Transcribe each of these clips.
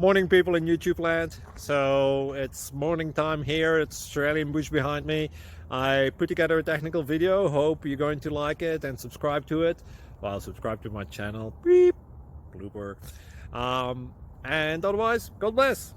Morning, people in YouTube land. So it's morning time here. It's Australian bush behind me. I put together a technical video. Hope you're going to like it and subscribe to it. Well, subscribe to my channel. Beep. Blooper. And otherwise, God bless.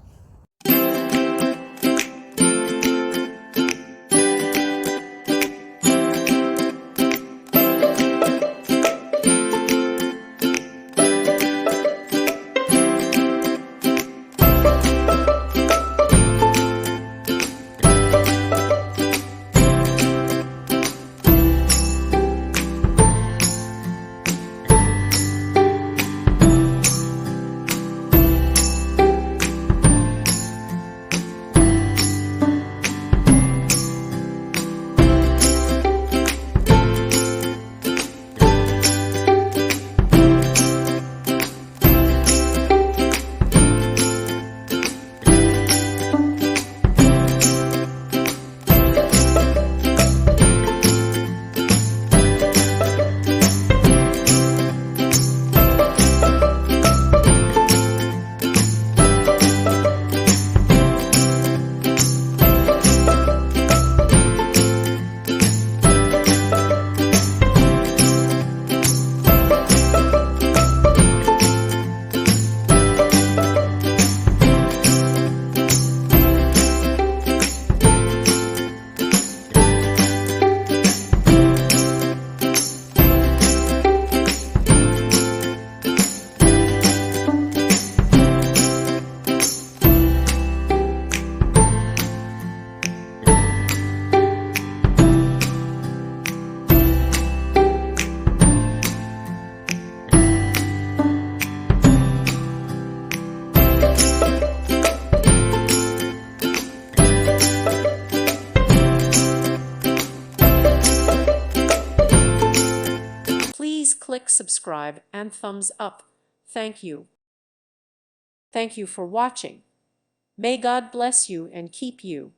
Please click subscribe and thumbs up. Thank you. Thank you for watching. May God bless you and keep you.